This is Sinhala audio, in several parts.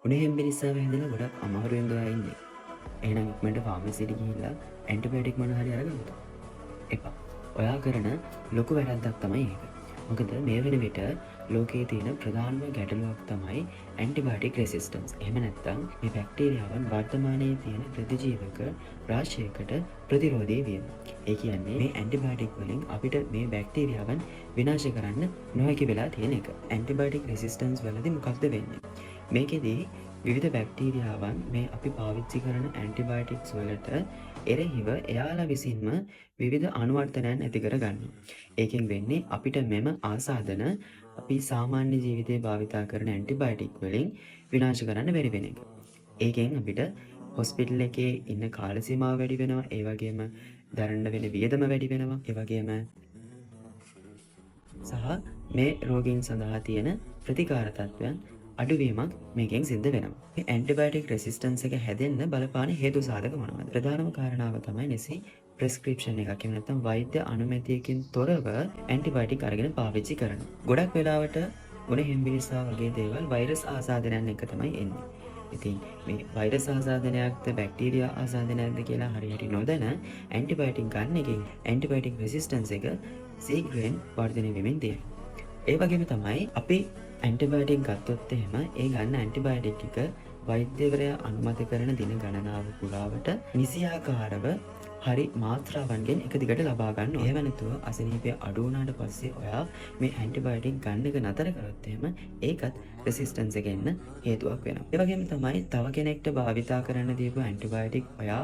උණේ හෙම්බිරිස්සාව හැදෙලා ගොඩක් අමාරුවෙන් ඔයා ඉන්නේ. එහෙනම් ඉක්මනට ෆාමසියට ගිහිල්ලා ඇන්ටිබයොටික් මොන හරි අරගන්නද? එපා. ඔයා කරන ලොකු වැරද්දක් තමයි ඒක. මොකද මේ වෙන විට ලෝකයේ තියෙන ප්‍රධානම ගැටලුවක් තමයි ඇන්ටිබයොටික් රෙසිස්ටන්ස්. එහෙම නැත්නම් මේ බැක්ටීරියාවන් වර්තමානයේ තියෙන ප්‍රතිජීවක රාශියකට ප්‍රතිරෝධී වීම. ඒ කියන්නේ මේ ඇන්ටිබයොටික් වලින් අපිට මේ බැක්ටීරියාවන් විනාශ කරන්න නොහැකි වෙලා තියෙන එක. ඇන්ටිබයොටික් රෙසිස්ටන්ස් වලදී මොකක්ද වෙන්නේ? මේකෙදී විවිධ බැක්ටීරියාවන් මේ අපි පාවිච්චි කරන ඇන්ටිබයොටික්ස් වලට එරෙහිව එයාලා විසින්ම විවිධ අනුවර්තනයන් ඇති කර ගන්නවා. ඒකෙන් වෙන්නේ අපිට මෙම ආසාදන අපි සාමාන්‍ය ජීවිතේ භාවිතා කරන ඇන්ටිබයොටික් වලින් විනාශ කරන්න බැරි වෙන එක. ඒකෙන් අපිට හොස්පිටල් එකේ ඉන්න කාල සීමාව වැඩි වෙනවා. ඒ වගේම දරන්න වෙන වියදම වැඩි වෙනවා. ඒ වගේම සහ මේ රෝගීන් සඳහා තියෙන ප්‍රතිකාර තත්ත්වයන් අඩුවීමක් මේකෙන් සිද්ධ වෙනවා. මේ ඇන්ටිබයොටික් රෙසිස්ටන්ස් එක හැදෙන්න බලපාන හේතු සාධක මොනවද? ප්‍රධානම කාරණාව තමයි නිසි ප්‍රෙස්ක්‍රිප්ෂන් එකක්. එහෙම නැත්නම් වෛද්‍ය අනුමැතියකින් තොරව ඇන්ටිබයොටික් අරගෙන පාවිච්චි කරනවා. ගොඩක් වෙලාවට උණ හෙම්බිරිස්සා වගේ දේවල් වෛරස් ආසාදනයන් එක තමයි එන්නේ. ඉතින් මේ වෛරස් ආසාදනයක්ද බැක්ටීරියා ආසාදනයක්ද කියලා හරියට නොදැන ඇන්ටිබයොටික් ගන්න එකෙන් ඇන්ටිබයොටික් රෙසිස්ටන්ස් එක ශීඝ්‍රයෙන් වර්ධනය වෙමින් තියෙනවා. ඒ වගේම තමයි අපි ඇන්ටිබයොටික් ගත්තොත් එහෙම ඒ ගන්න ඇන්ටිබයොටික් එක වෛද්‍යවරයා අනුමත කරන දින ගණනාව පුරාවට නිසියාකාරව හරි මාත්‍රාවන්ගෙන් එක දිගට ලබා ගන්න ඕනේ. එහෙම නැතුව අසනීපය අඩු වුණාට පස්සේ ඔයා මේ ඇන්ටිබයොටික් ගන්න එක නතර කරොත් එහෙම ඒකත් රෙසිස්ටන්ස් එක එන්න හේතුවක් වෙනවා. ඒ වගේම තමයි තව කෙනෙක්ට භාවිතා කරන්න දීපු ඇන්ටිබයොටික් ඔයා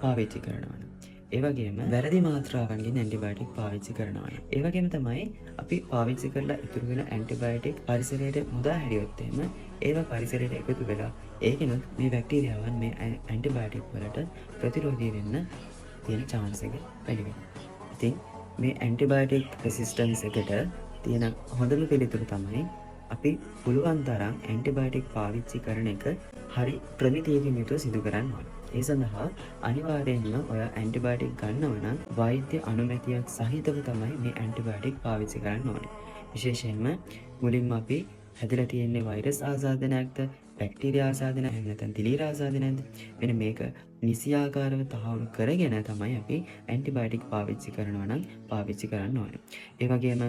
පාවිච්චි කරනවා. ඒ වගේම වැරදි මාත්‍රාවන්ගෙන් ඇන්ටිබයොටික් පාවිච්චි කරනවා. ඒ වගේම තමයි අපි පාවිච්චි කරලා ඉතුරු වෙන ඇන්ටිබයොටික් පරිසරයට මුදා හැරියොත් එහෙම ඒවා පරිසරයට එකතු වෙලා ඒකිනුත් මේ බැක්ටීරියාවන් මේ ඇන්ටිබයොටික් වලට ප්‍රතිරෝධී වෙන්න තියෙන chance එක වැඩි වෙනවා. ඉතින් මේ ඇන්ටිබයොටික් රෙසිස්ටන්ස් එකට තියෙන හොඳම පිළිතුර තමයි අපි පුළුවන් තරම් ඇන්ටිබයොටික් පාවිච්චි කරන එක හරි ප්‍රමිතියකින් යුතුව සිදු කරන්න ඕනේ. ඒ සඳහා අනිවාර්යයෙන්ම ඔයා ඇන්ටිබයොටික් ගන්නව නම් වෛද්‍ය අනුමැතියක් සහිතව තමයි මේ ඇන්ටිබයොටික් පාවිච්චි කරන්න ඕනේ. විශේෂයෙන්ම මුලින්ම අපි හැදලා තියෙන්නේ වෛරස් ආසාදනයක්ද බැක්ටීරියා ආසාදනයක් එහෙම නැත්නම් තිලීර ආසාදනයක්ද මෙන්න මේක නිසියාකාරව තහවුරු කරගෙන තමයි අපි ඇන්ටිබයොටික් පාවිච්චි කරනවා නම් පාවිච්චි කරන්න ඕනේ. ඒ වගේම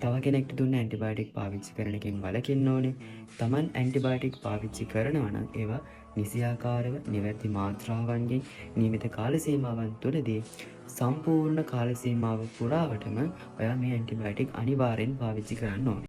තව කෙනෙක්ට දුන්න ඇන්ටිබයොටික් පාවිච්චි කරන එකෙන් වළකින්න ඕනේ. Taman ඇන්ටිබයොටික් පාවිච්චි කරනවා නම් ඒවා නිසියාකාරව නිවැරදි මාත්‍රාවන්ගෙන් නියමිත කාල සීමාවන් තුළදී සම්පූර්ණ කාල සීමාව පුරාවටම ඔයා මේ ඇන්ටිබයොටික් අනිවාර්යෙන් පාවිච්චි කරන්න ඕනේ.